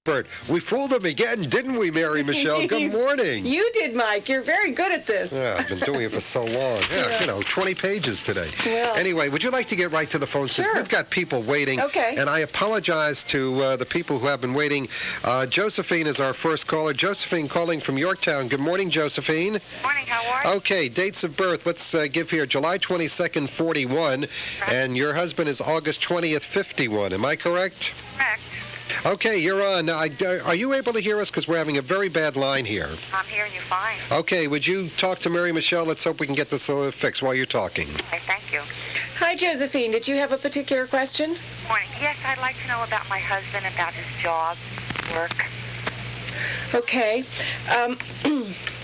Bert, we fooled them again, didn't we, Mary Michele? Good morning. You did, Mike. You're very good at this. Yeah, I've been doing it for so long. Yeah, 20 pages today. Well, anyway, would you like to get right to the phone? Sure. We've got people waiting. Okay. And I apologize to the people who have been waiting. Josephine is our first caller. Josephine calling from Yorktown. Good morning, Josephine. Morning, how are you? Okay, dates of birth. Let's give here July 22nd, 41. And your husband is August 20th, 51. Am I correct? Correct. Okay, you're on. Are you able to hear us? Because we're having a very bad line here. I'm hearing you fine. Okay, would you talk to Mary Michele? Let's hope we can get this fixed while you're talking. Okay, thank you. Hi, Josephine. Did you have a particular question? Morning. Yes, I'd like to know about my husband, about his job, work. Okay.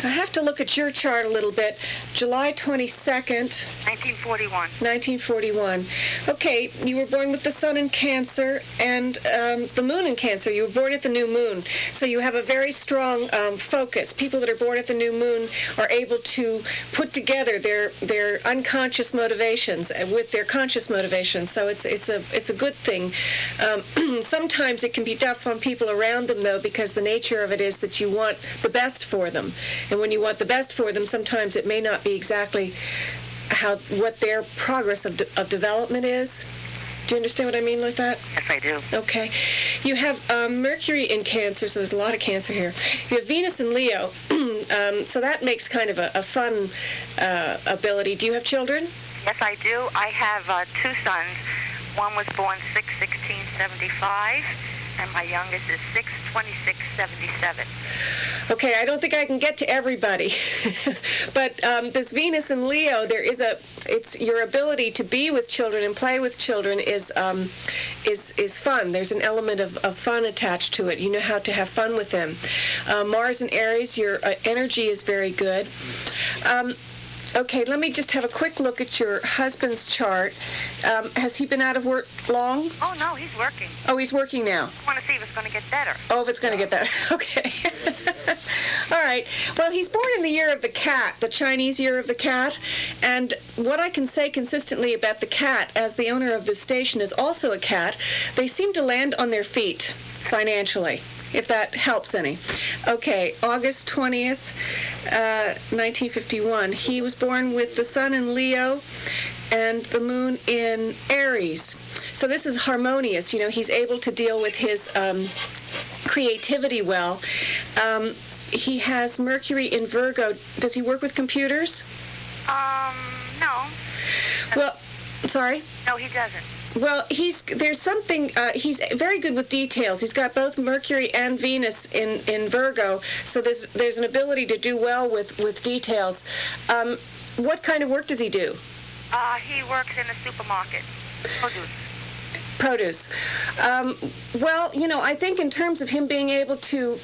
I have to look at your chart a little bit. July 22nd, 1941. 1941. Okay, you were born with the sun in Cancer and the moon in Cancer. You were born at the new moon. So you have a very strong focus. People that are born at the new moon are able to put together their unconscious motivations with their conscious motivations. So it's a good thing. Sometimes it can be tough on people around them, though, because the nature of it is that you want the best for them. And when you want the best for them, sometimes it may not be exactly what their progress of development is. Do you understand what I mean with that? Yes, I do. Okay. You have Mercury in Cancer, so there's a lot of Cancer here. You have Venus in Leo, so that makes kind of a fun ability. Do you have children? Yes, I do. I have two sons. One was born 6/16/75, and my youngest is 6/26/77. Okay, I don't think I can get to everybody, but this Venus in Leo, it's your ability to be with children and play with children is fun. There's an element of fun attached to it. You know how to have fun with them. Mars in Aries, your energy is very good. Okay, let me just have a quick look at your husband's chart. Has he been out of work long? Oh, no, he's working. Oh, he's working now. I want to see if it's going to get better. Oh, if it's going to get better. Okay. All right. Well, he's born in the year of the cat, the Chinese year of the cat. And what I can say consistently about the cat, as the owner of this station is also a cat, they seem to land on their feet financially, if that helps any. Okay, August 20th, 1951. He was born with the sun in Leo and the moon in Aries. So this is harmonious. You know, he's able to deal with his creativity well. He has Mercury in Virgo. Does he work with computers? No. Well, sorry? No, he doesn't. Well, he's very good with details. He's got both Mercury and Venus in Virgo, so there's an ability to do well with details. What kind of work does he do? He works in a supermarket. Produce. Well, you know, I think in terms of him being able to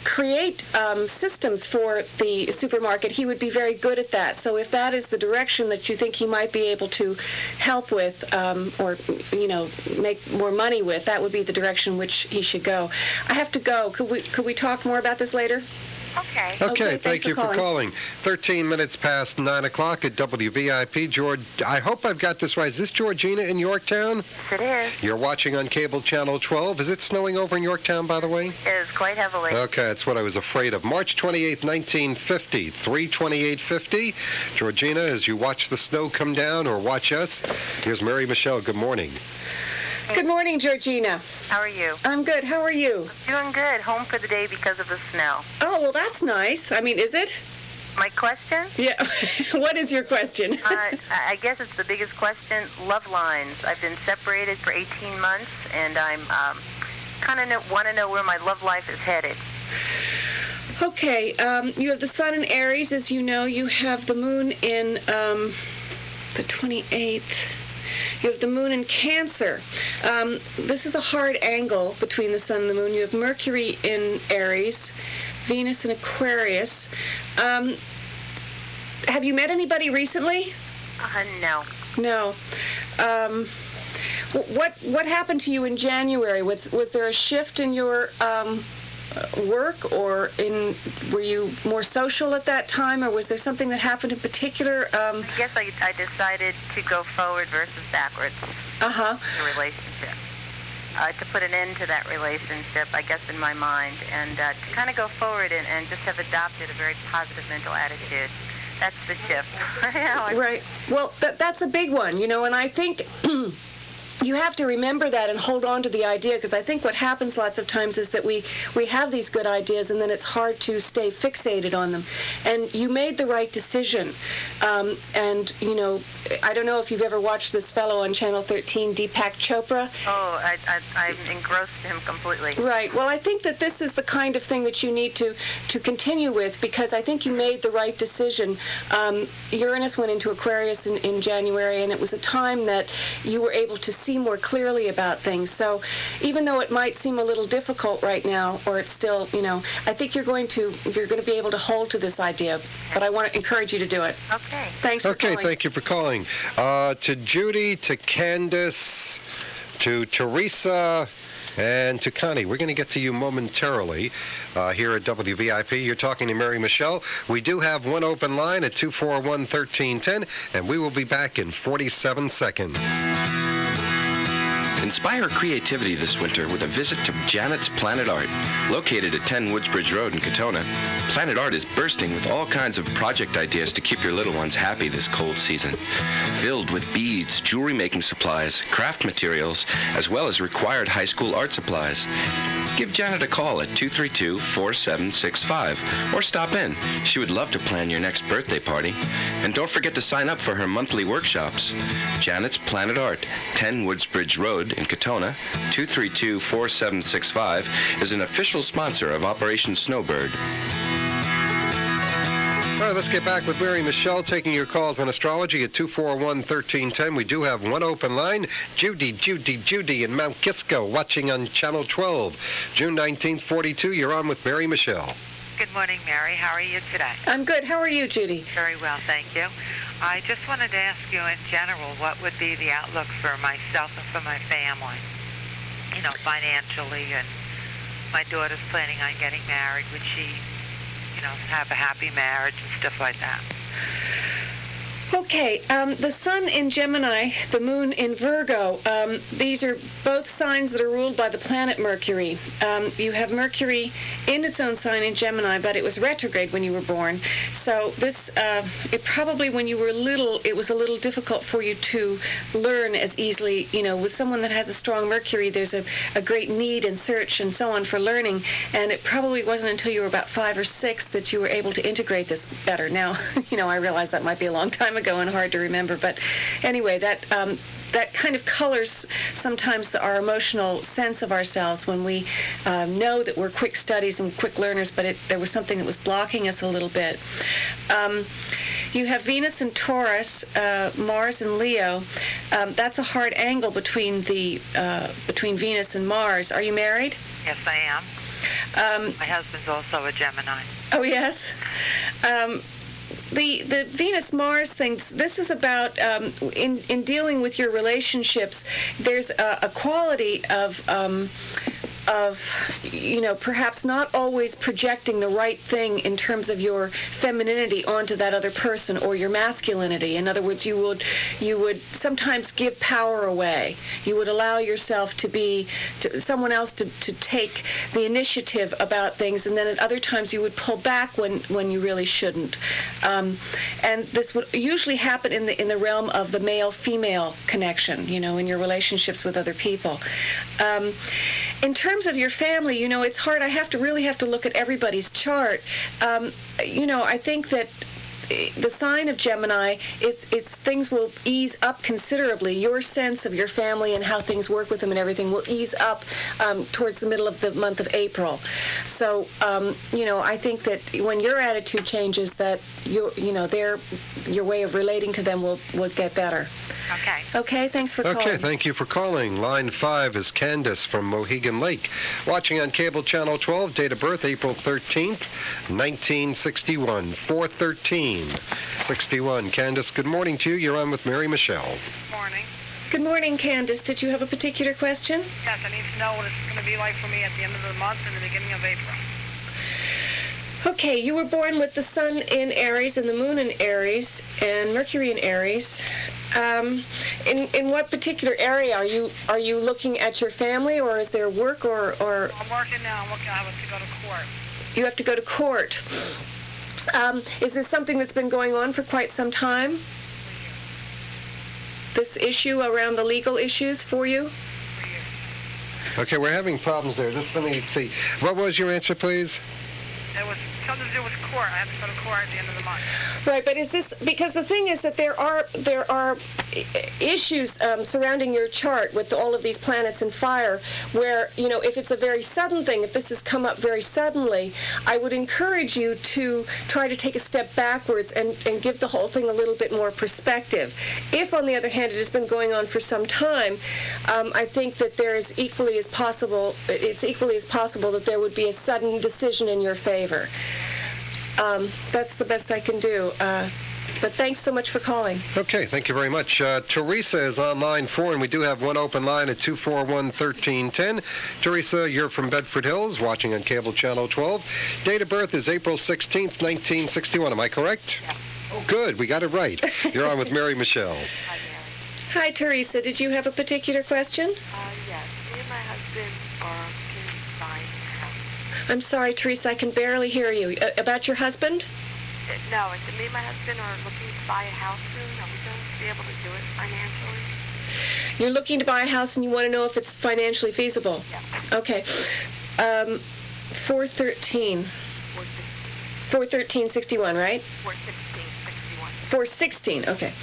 create systems for the supermarket, he would be very good at that. So if that is the direction that you think he might be able to help with or, you know, make more money with, that would be the direction which he should go. I have to go. Could we talk more about this later? Okay. Okay, thank you for calling. 13 minutes past 9 o'clock at WVIP. George, I hope I've got this right. Is this Georgina in Yorktown? Yes, it is. You're watching on cable channel 12. Is it snowing over in Yorktown, by the way? It is, quite heavily. Okay, that's what I was afraid of. March 28th, 1950, 3/28/50. Georgina, as you watch the snow come down or watch us, here's Mary Michele. Good morning. Good morning, Georgina. How are you? I'm good. How are you? Doing good. Home for the day because of the snow. Oh, well, that's nice. I mean, is it? My question? Yeah. What is your question? I guess it's the biggest question. Love lines. I've been separated for 18 months, and I'm kind of want to know where my love life is headed. Okay. You have the sun in Aries, as you know. You have the moon in the 28th. You have the moon in Cancer. This is a hard angle between the sun and the moon. You have Mercury in Aries, Venus in Aquarius. Have you met anybody recently? No. No. What happened to you in January? Was there a shift in your work, or were you more social at that time, or was there something that happened in particular? I guess I decided to go forward versus backwards. Uh-huh. The relationship. to put an end to that relationship, I guess, in my mind, and to kind of go forward and just have adopted a very positive mental attitude. That's the shift. Right. Well, that's a big one, and I think you have to remember that and hold on to the idea, because I think what happens lots of times is that we have these good ideas and then it's hard to stay fixated on them. And you made the right decision. And, I don't know if you've ever watched this fellow on Channel 13, Deepak Chopra. Oh, I'm engrossed in him completely. Right. Well, I think that this is the kind of thing that you need to continue with, because I think you made the right decision. Uranus went into Aquarius in January, and it was a time that you were able to see more clearly about things. So even though it might seem a little difficult right now, or it's still, I think you're going to be able to hold to this idea. But I want to encourage you to do it. Okay. Thanks for calling. Okay, thank you for calling. To Judy, to Candace, to Teresa, and to Connie. We're going to get to you momentarily here at WVIP. You're talking to Mary Michele. We do have one open line at 241-1310, and we will be back in 47 seconds. Inspire creativity this winter with a visit to Janet's Planet Art. Located at 10 Woodsbridge Road in Katona, Planet Art is bursting with all kinds of project ideas to keep your little ones happy this cold season. Filled with beads, jewelry-making supplies, craft materials, as well as required high school art supplies. Give Janet a call at 232-4765 or stop in. She would love to plan your next birthday party. And don't forget to sign up for her monthly workshops. Janet's Planet Art, 10 Woodsbridge Road in Katona, 232-4765, is an official sponsor of Operation Snowbird. All right, let's get back with Mary Michele, taking your calls on astrology at 241-1310. We do have one open line. Judy in Mount Kisco, watching on Channel 12. June 1942, you're on with Mary Michele. Good morning, Mary. How are you today? I'm good. How are you, Judy? Very well, thank you. I just wanted to ask you in general, what would be the outlook for myself and for my family? Financially, and my daughter's planning on getting married. Would she, have a happy marriage and stuff like that? Okay, the sun in Gemini, the moon in Virgo, these are both signs that are ruled by the planet Mercury. You have Mercury in its own sign in Gemini, but it was retrograde when you were born. So this, it probably, when you were little, it was a little difficult for you to learn as easily. With someone that has a strong Mercury, there's a great need and search and so on for learning, and it probably wasn't until you were about 5 or 6 that you were able to integrate this better. Now, I realize that might be a long time ago and hard to remember, but anyway, that kind of colors sometimes our emotional sense of ourselves when we know that we're quick studies and quick learners, but there was something that was blocking us a little bit. You have Venus in Taurus, Mars in Leo. That's a hard angle between Venus and Mars. Are you married? Yes, I am. My husband's also a Gemini. Oh, yes. The Venus-Mars things, this is about, in dealing with your relationships, there's a quality of perhaps not always projecting the right thing in terms of your femininity onto that other person, or your masculinity. In other words, you would sometimes give power away. You would allow yourself someone else to take the initiative about things, and then at other times you would pull back when you really shouldn't. And this would usually happen in the realm of the male-female connection, in your relationships with other people. In terms of your family, it's hard. I really have to look at everybody's chart. I think that the sign of Gemini, it's things will ease up considerably. Your sense of your family and how things work with them and everything will ease up towards the middle of the month of April. So, I think that when your attitude changes, that your way of relating to them will get better. Okay. Okay, thanks for calling. Okay, thank you for calling. Line 5 is Candace from Mohegan Lake. Watching on cable channel 12, date of birth April 13th, 1961, 4/13/61. Candace, good morning to you. You're on with Mary Michele. Morning. Good morning, Candace. Did you have a particular question? Yes, I need to know what it's going to be like for me at the end of the month and the beginning of April. Okay, you were born with the sun in Aries and the moon in Aries and Mercury in Aries. In what particular area are you looking at your family, or is there work, or I'm working now. I have to go to court. you have to go to court? Is this something that's been going on for quite some time? This issue around the legal issues for you? Okay, we're having problems there. Just let me see. What was your answer, please? It was something to do with court. I have to go to court at the end of the month. Right, but is this because the thing is that there are issues surrounding your chart with all of these planets in fire, where if it's a very sudden thing, if this has come up very suddenly, I would encourage you to try to take a step backwards and give the whole thing a little bit more perspective. If, on the other hand, it has been going on for some time, I think that it's equally as possible that there would be a sudden decision in your favor. That's the best I can do. But thanks so much for calling. Okay, thank you very much. Teresa is on line 4, and we do have one open line at 241-1310. Teresa, you're from Bedford Hills, watching on cable channel 12. Date of birth is April 16th, 1961. Am I correct? Yeah. Oh, good. We got it right. You're on with Mary Michele. Hi, Mary. Hi, Teresa. Did you have a particular question? Yes. Me and my husband are looking to buy a house. I'm sorry, Teresa, I can barely hear you. About your husband? No, it's me and my husband are looking to buy a house soon. Are we going to be able to do it financially? You're looking to buy a house and you want to know if it's financially feasible? Yeah. Okay. 413. 413.61, right? 416, 61. 416, okay.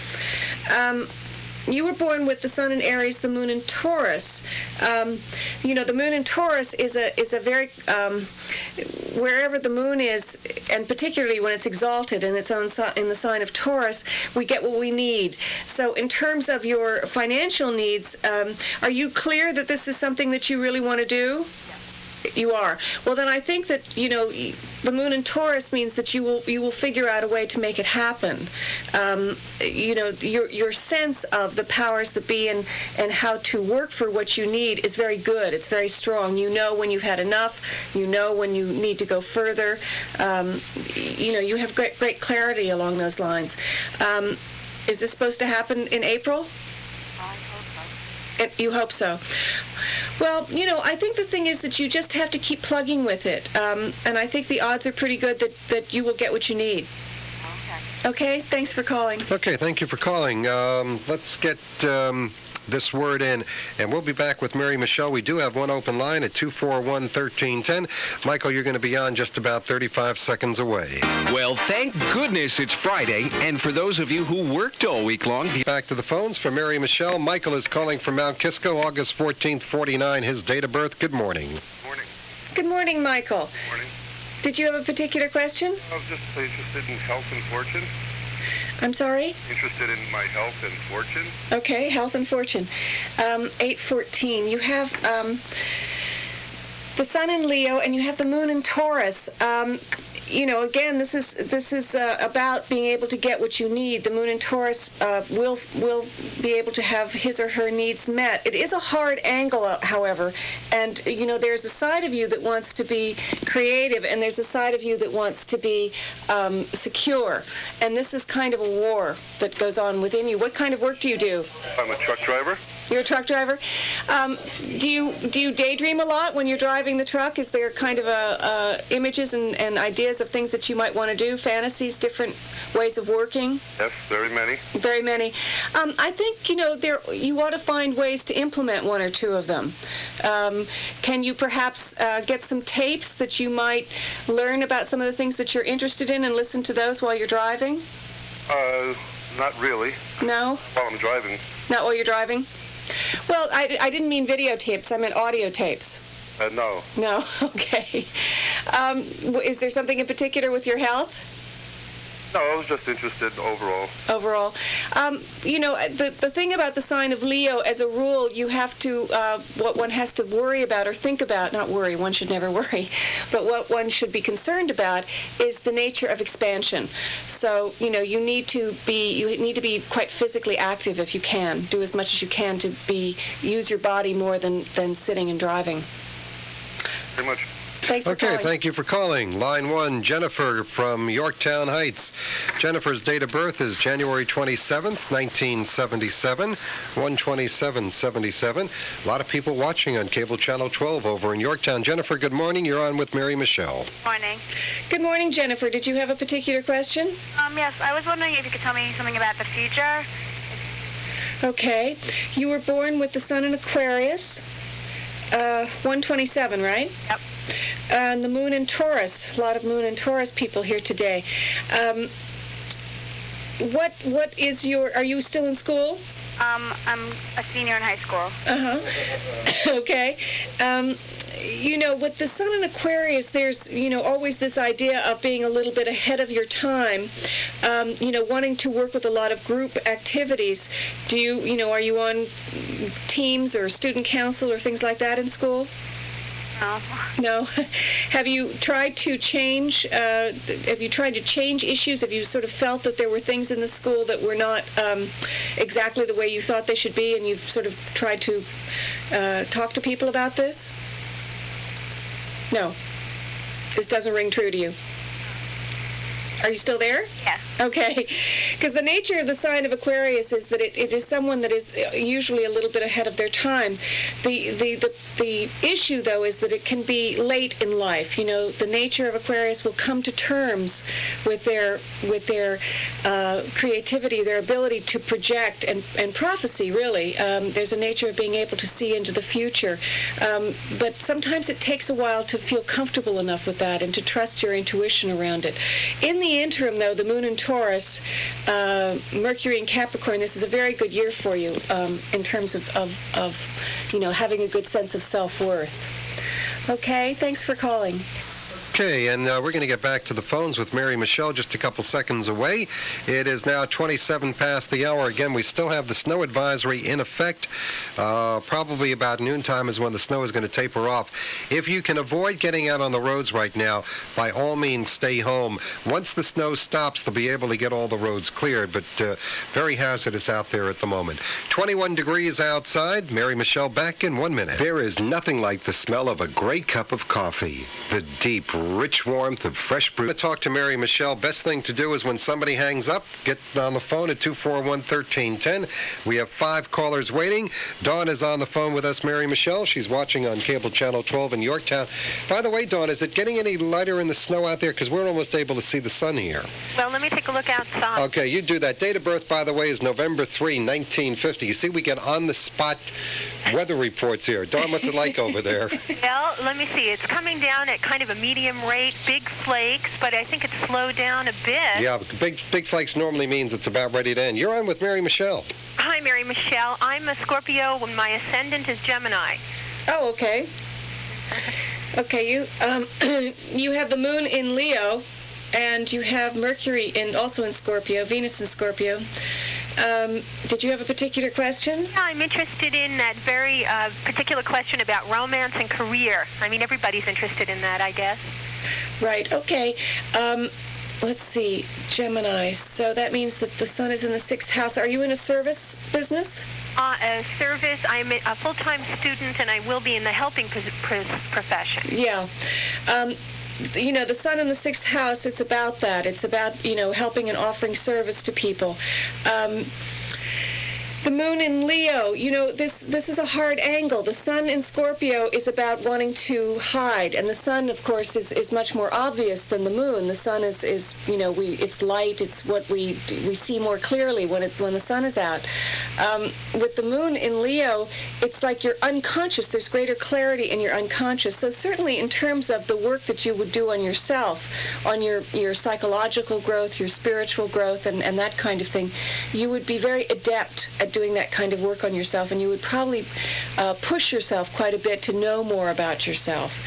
You were born with the sun in Aries, the moon in Taurus. The moon in Taurus is a very wherever the moon is, and particularly when it's exalted in its own in the sign of Taurus, we get what we need. So, in terms of your financial needs, are you clear that this is something that you really want to do? You are. Well, then I think that the moon in Taurus means that you will figure out a way to make it happen. Your sense of the powers that be and how to work for what you need is very good. It's very strong. You know when you've had enough. You know when you need to go further. You have great clarity along those lines. Is this supposed to happen in April? I hope so. You hope so. Well, I think the thing is that you just have to keep plugging with it. And I think the odds are pretty good that you will get what you need. Okay. Okay? Thanks for calling. Okay, thank you for calling. Let's get this word in, and we'll be back with Mary Michele. We do have one open line at 241-1310. Michael, you're going to be on just about 35 seconds away. Well, thank goodness it's Friday, and for those of you who worked all week long... Back to the phones for Mary Michele. Michael is calling from Mount Kisco, August 14th, 49. His date of birth. Good morning. Morning. Good morning, Michael. Morning. Did you have a particular question? I was just interested in health and fortune. I'm sorry? Interested in my health and fortune. Okay, health and fortune. 814. You have the sun in Leo, and you have the moon in Taurus. Again, this is about being able to get what you need. The moon in Taurus will be able to have his or her needs met. It is a hard angle, however, and there's a side of you that wants to be creative, and there's a side of you that wants to be secure. And this is kind of a war that goes on within you. What kind of work do you do? I'm a truck driver. You're a truck driver. Do you daydream a lot when you're driving the truck? Is there kind of images and ideas of things that you might want to do, fantasies, different ways of working? Yes, very many. Very many. I think you ought to find ways to implement one or two of them. Can you perhaps get some tapes that you might learn about some of the things that you're interested in and listen to those while you're driving? Not really. No? While I'm driving. Not while you're driving? Well, I didn't mean videotapes. I meant audio tapes. No. No? Okay. Is there something in particular with your health? No, I was just interested overall. Overall. The thing about the sign of Leo, as a rule, you have to, what one has to worry about or think about, not worry, one should never worry, but what one should be concerned about is the nature of expansion. So, you need to be quite physically active if you can. Do as much as you can to use your body more than sitting and driving. Very much. Thanks for Okay, calling. thank you for calling. Line 1, Jennifer from Yorktown Heights. Jennifer's date of birth is January 27th, 1977, 12777. A lot of people watching on Cable Channel 12 over in Yorktown. Jennifer, good morning. You're on with Mary Michele. Morning. Good morning, Jennifer. Did you have a particular question? Yes, I was wondering if you could tell me something about the future. Okay. You were born with the sun in Aquarius, 127, right? Yep. And the moon in Taurus. A lot of moon in Taurus people here today. What is your... Are you still in school? I'm a senior in high school. Okay. With the sun in Aquarius, there's, always this idea of being a little bit ahead of your time, wanting to work with a lot of group activities. Do you, are you on teams or student council or things like that in school? No. Have you tried to change, issues? Have you sort of felt that there were things in the school that were not exactly the way you thought they should be, and you've sort of tried to talk to people about this? No. This doesn't ring true to you. Are you still there? Yes. Okay. Because the nature of the sign of Aquarius is that it is someone that is usually a little bit ahead of their time. The issue, though, is that it can be late in life. The nature of Aquarius will come to terms with their creativity, their ability to project and prophecy, really. There's a nature of being able to see into the future. But sometimes it takes a while to feel comfortable enough with that and to trust your intuition around it. In the interim, though, the moon in Taurus, Mercury in Capricorn, this is a very good year for you in terms of having a good sense of self-worth. Okay, thanks for calling. Okay, and we're going to get back to the phones with Mary Michele just a couple seconds away. It is now 27 past the hour. Again, we still have the snow advisory in effect. Probably about noontime is when the snow is going to taper off. If you can avoid getting out on the roads right now, by all means, stay home. Once the snow stops, they'll be able to get all the roads cleared, but very hazardous out there at the moment. 21 degrees outside. Mary Michele back in 1 minute. There is nothing like the smell of a great cup of coffee. The deep, rich warmth of fresh brew. I'm going to talk to Mary Michele. Best thing to do is when somebody hangs up, get on the phone at 241-1310. We have 5 callers waiting. Dawn is on the phone with us, Mary Michele. She's watching on Cable Channel 12 in Yorktown. By the way, Dawn, is it getting any lighter in the snow out there? Because we're almost able to see the sun here. Well, let me take a look outside. Okay, you do that. Date of birth, by the way, is November 3, 1950. You see, we get on-the-spot weather reports here. Dawn, what's it like over there? Well, let me see. It's coming down at kind of a medium rate, big flakes, but I think it's slowed down a bit. Yeah, big flakes normally means it's about ready to end. You're on with Mary Michele. Hi, Mary Michele. I'm a Scorpio when my ascendant is Gemini. Oh, okay. Okay, you have the moon in Leo, and you have Mercury also in Scorpio, Venus in Scorpio. Did you have a particular question? Yeah, I'm interested in that very particular question about romance and career. I mean, everybody's interested in that, I guess. Right, okay. Let's see, Gemini. So that means that the sun is in the 6th house. Are you in a service business? Service, I'm a full-time student, and I will be in the helping profession. Yeah. The sun in the 6th house, it's about that. It's about, helping and offering service to people. The moon in Leo, this is a hard angle. The sun in Scorpio is about wanting to hide, and the sun, of course, is much more obvious than the moon. The sun is it's light. It's what we see more clearly when the sun is out. With the moon in Leo, it's like you're unconscious. There's greater clarity in your unconscious. So certainly in terms of the work that you would do on yourself, on your psychological growth, your spiritual growth, and that kind of thing, you would be very adept at doing that kind of work on yourself, and you would probably push yourself quite a bit to know more about yourself.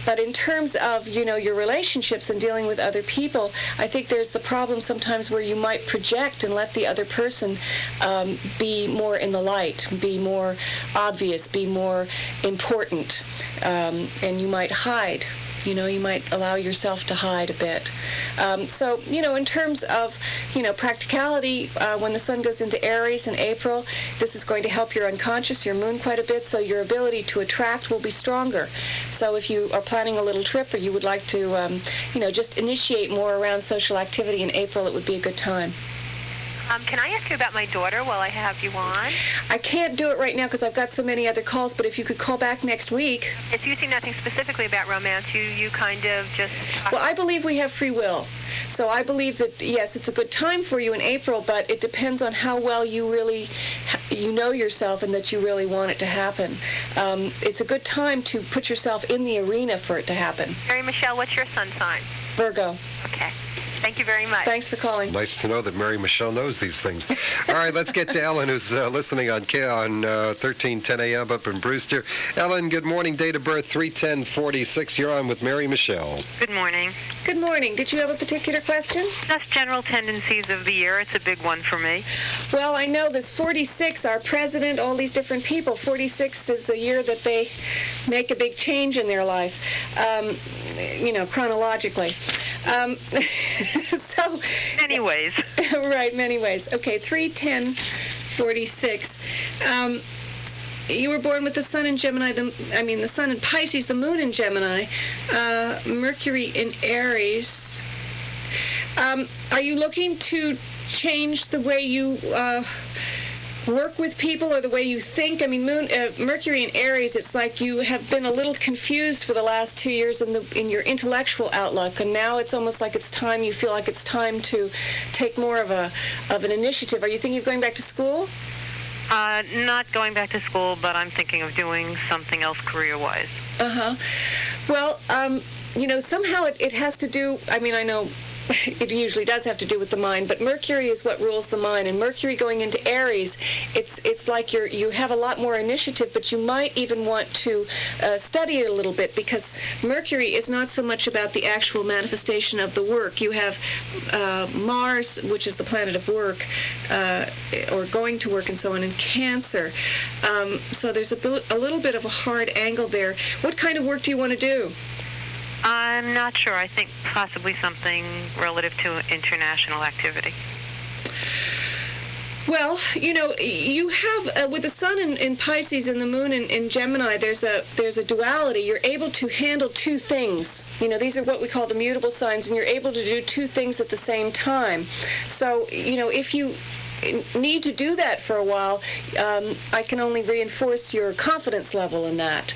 But in terms of, your relationships and dealing with other people, I think there's the problem sometimes where you might project and let the other person be more in the light, be more obvious, be more important, and you might hide You might allow yourself to hide a bit. So, in terms of, practicality, when the sun goes into Aries in April, this is going to help your unconscious, your moon, quite a bit, so your ability to attract will be stronger. So if you are planning a little trip or you would like to, just initiate more around social activity in April, it would be a good time. Can I ask you about my daughter while I have you on? I can't do it right now because I've got so many other calls, but if you could call back next week. If you see nothing specifically about romance, you kind of just... Well, I believe we have free will. So I believe that, yes, it's a good time for you in April, but it depends on how well you know yourself and that you really want it to happen. It's a good time to put yourself in the arena for it to happen. Mary Michele, what's your sun sign? Virgo. Okay. Thank you very much. Thanks for calling. Nice to know that Mary Michele knows these things. All right, let's get to Ellen, who's listening on 1310 a.m. up in Brewster. Ellen, good morning. Date of birth 3/10/46. You're on with Mary Michele. Good morning. Good morning. Did you have a particular question? That's general tendencies of the year. It's a big one for me. Well, I know there's 46, our president, all these different people. 46 is the year that they make a big change in their life, chronologically. So, anyways. Right, many ways. Okay, 3/10/46. You were born with the sun in Gemini, the sun in Pisces, the moon in Gemini, Mercury in Aries. Are you looking to change the way you work with people or the way you think? Mercury in Aries, it's like you have been a little confused for the last 2 years in your intellectual outlook, and now it's almost like you feel like it's time to take more of an initiative. Are you thinking of going back to school? Not going back to school, but I'm thinking of doing something else career-wise. Uh-huh. Well, somehow it has to do, I know it usually does have to do with the mind, but Mercury is what rules the mind, and Mercury going into Aries, it's like you have a lot more initiative, but you might even want to study it a little bit, because Mercury is not so much about the actual manifestation of the work. You have Mars, which is the planet of work, or going to work and so on, in Cancer. So there's a little bit of a hard angle there. What kind of work do you want to do? I'm not sure. I think possibly something relative to international activity. Well, you have, with the sun in Pisces and the moon in Gemini, there's a duality. You're able to handle two things. These are what we call the mutable signs, and you're able to do two things at the same time. So, if you need to do that for a while, I can only reinforce your confidence level in that.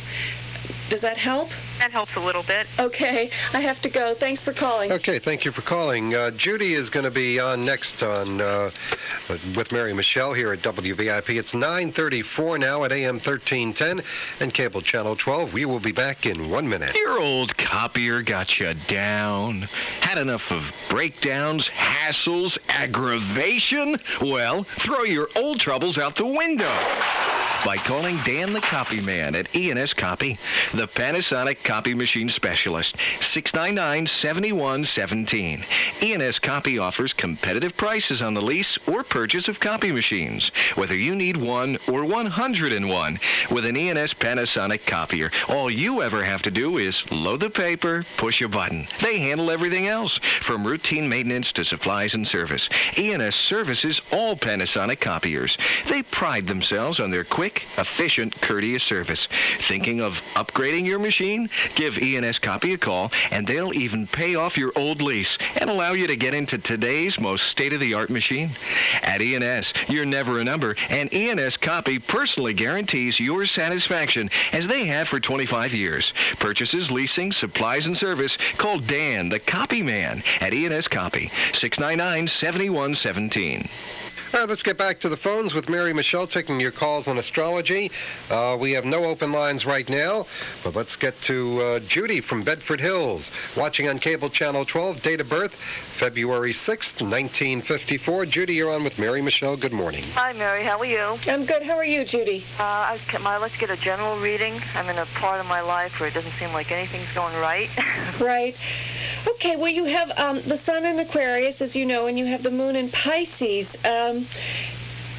Does that help? That helps a little bit. Okay, I have to go. Thanks for calling. Okay, thank you for calling. Judy is going to be on next with Mary Michele here at WVIP. It's 9:34 now at AM 1310 and cable channel 12. We will be back in 1 minute. Your old copier got you down? Had enough of breakdowns, hassles, aggravation? Well, throw your old troubles out the window by calling Dan the Copy Man at E&S Copy, the Panasonic copy machine specialist, 699-7117. E&S Copy offers competitive prices on the lease or purchase of copy machines, whether you need one or 101. With an E&S Panasonic copier, all you ever have to do is load the paper, push a button. They handle everything else, from routine maintenance to supplies and service. E&S services all Panasonic copiers. They pride themselves on their quick, efficient, courteous service. Thinking of upgrading your machine? Give E&S Copy a call, and they'll even pay off your old lease and allow you to get into today's most state-of-the-art machine. At E&S, you're never a number, and E&S Copy personally guarantees your satisfaction, as they have for 25 years. Purchases, leasing, supplies, and service. Call Dan, the Copy Man, at E&S Copy, 699-7117. All right, let's get back to the phones with Mary Michele, taking your calls on astrology. We have no open lines right now, but let's get to Judy from Bedford Hills, watching on cable channel 12, date of birth, February 6th, 1954. Judy, you're on with Mary Michele. Good morning. Hi, Mary. How are you? I'm good. How are you, Judy? Let's get a general reading. I'm in a part of my life where it doesn't seem like anything's going right. Right. Okay, well, you have the sun in Aquarius, as you know, and you have the moon in Pisces.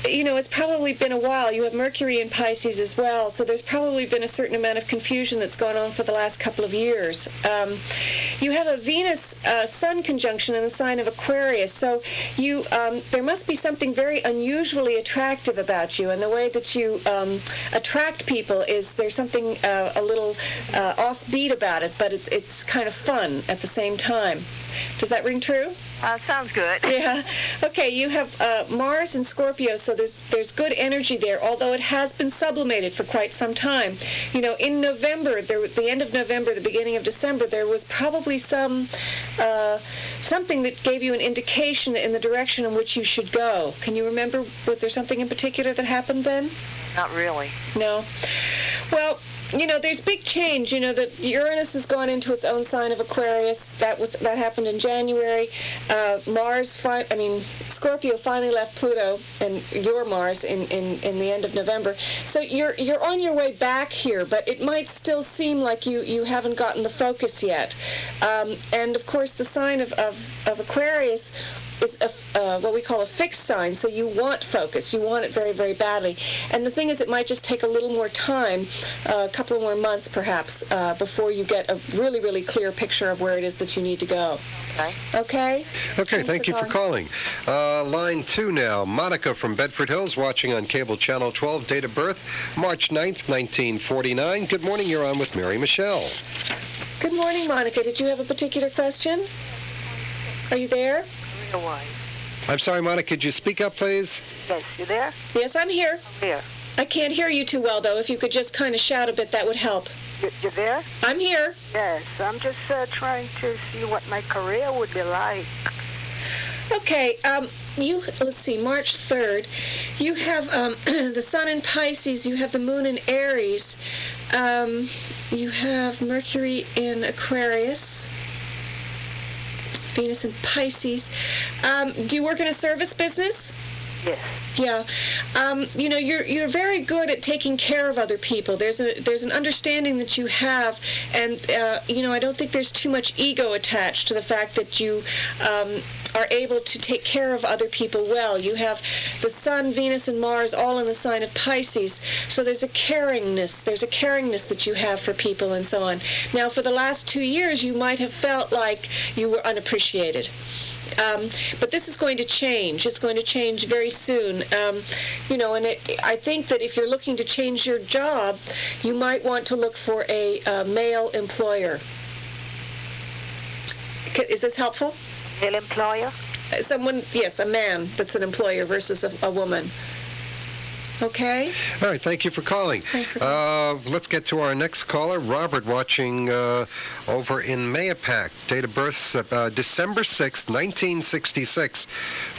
it's probably been a while. You have Mercury in Pisces as well, so there's probably been a certain amount of confusion that's gone on for the last couple of years. You have a Venus-Sun conjunction in the sign of Aquarius, so there must be something very unusually attractive about you, and the way that you attract people is there's something a little offbeat about it, but it's kind of fun at the same time. Does that ring true? Sounds good. Yeah. Okay, you have Mars in Scorpio, so there's good energy there, although it has been sublimated for quite some time. In November, the end of November, the beginning of December, there was probably something that gave you an indication in the direction in which you should go. Can you remember, was there something in particular that happened then? Not really. No. Well, there's big change. That Uranus has gone into its own sign of Aquarius. That happened in January. Scorpio finally left Pluto and your Mars in the end of November. So you're on your way back here, but it might still seem like you haven't gotten the focus yet. And of course, the sign of Aquarius is what we call a fixed sign, so you want focus. You want it very, very badly. And the thing is, it might just take a little more time, a couple more months perhaps, before you get a really, really clear picture of where it is that you need to go. Okay? Okay, thank you for calling. Line 2 now. Monica from Bedford Hills, watching on cable channel 12, date of birth, March 9th, 1949. Good morning, you're on with Mary Michele. Good morning, Monica. Did you have a particular question? Are you there? I'm sorry, Monica, could you speak up, please? Yes, you there? Yes, I'm here. Here. I can't hear you too well, though. If you could just kind of shout a bit, that would help. You there? I'm here. Yes, I'm just trying to see what my career would be like. Okay, let's see, March 3rd, you have the Sun in Pisces, you have the Moon in Aries, you have Mercury in Aquarius, Venus in Pisces. Do you work in a service business? Yes. Yeah. You're very good at taking care of other people. There's an understanding that you have, and I don't think there's too much ego attached to the fact that you are able to take care of other people well. You have the Sun, Venus, and Mars all in the sign of Pisces, so there's a caringness. There's a caringness that you have for people and so on. Now, for the last 2 years, you might have felt like you were unappreciated. But this is going to change. It's going to change very soon. I think that if you're looking to change your job, you might want to look for a male employer. Is this helpful? Male employer? Yes, a man that's an employer versus a woman. Okay. All right, thank you for calling. Thanks for calling. Let's get to our next caller, Robert, watching over in Mayapack. Date of birth, December 6th, 1966.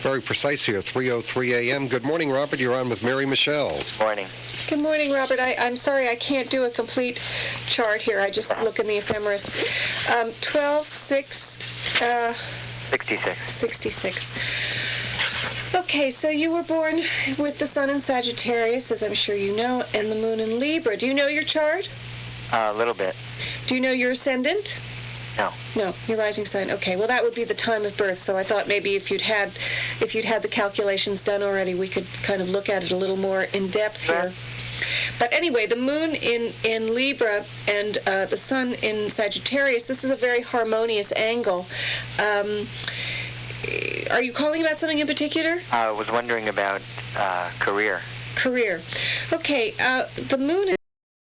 Very precise here, 3:03 a.m. Good morning, Robert. You're on with Mary Michele. Morning. Good morning, Robert. I'm sorry I can't do a complete chart here. I just look in the ephemeris. 12/6... 66. Okay, so you were born with the Sun in Sagittarius, as I'm sure you know, and the Moon in Libra. Do you know your chart? A little bit. Do you know your ascendant? No. No, your rising sign. Okay, well that would be the time of birth. So I thought maybe if you'd had the calculations done already, we could kind of look at it a little more in depth here. But anyway, the Moon in Libra and the Sun in Sagittarius, this is a very harmonious angle. Are you calling about something in particular? I was wondering about career. Career. Okay, the Moon